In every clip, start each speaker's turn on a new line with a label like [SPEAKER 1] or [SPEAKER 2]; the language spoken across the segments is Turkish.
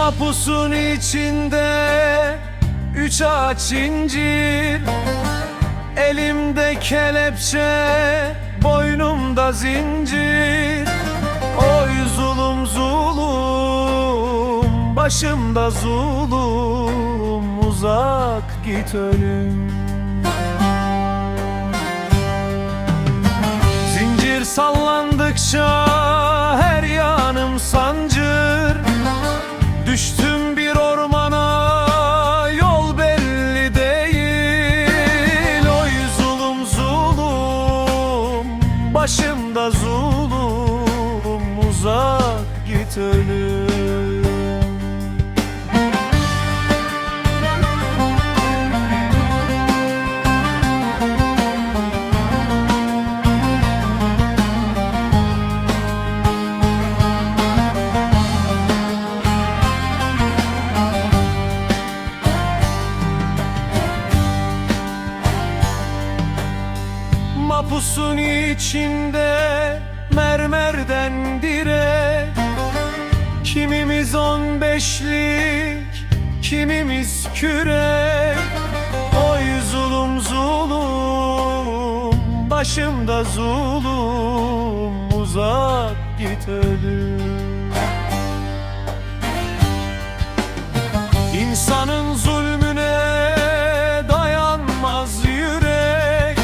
[SPEAKER 1] Mapusun içinde üç ağaç incir, elimde kelepçe, boynumda zincir. Oy zulüm zulüm, başımda zulüm, uzak git ölüm. Zincir sallandıkça her yanım sancır, düştüm bir ormana, yol belli değil. Oy zulüm zulüm, başımda zulüm, uzak git ölüm. Mapusun içinde mermerden direk, kimimiz 15'lik, kimimiz kürek. Oy zulüm zulüm, başımda zulüm, uzak git ölüm. İnsanın zulmüne dayanmaz yürek,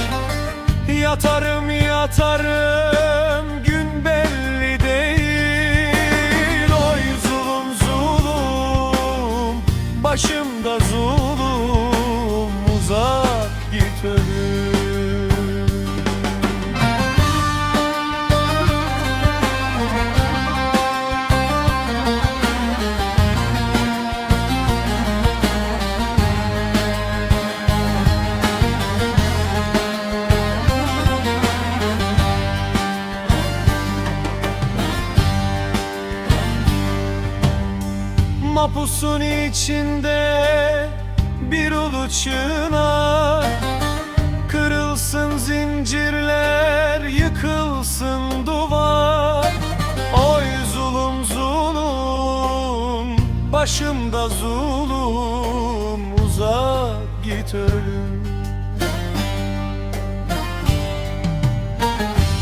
[SPEAKER 1] yatarım yatarım, gün belli değil. Oy zulüm zulüm, başımda zulüm, uzak git ölüm. Mapusun içinde bir ulu çınar, kırılsın zincirler, yıkılsın duvar. Oy zulüm zulüm, başımda zulüm, uzak git ölüm.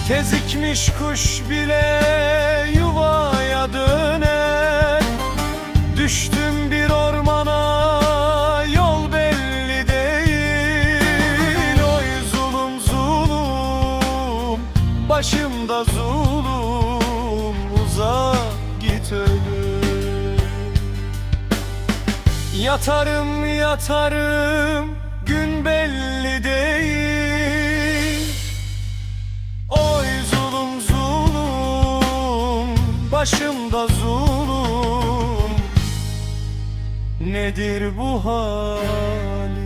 [SPEAKER 1] Tezikmiş kuş bile yuvaya döner, düştüm bir ormana, yol belli değil. Oy zulüm zulüm, başımda zulüm, uzak git ölüm. Yatarım yatarım, gün belli değil. Oy zulüm zulüm, başımda zulüm, nedir bu hal?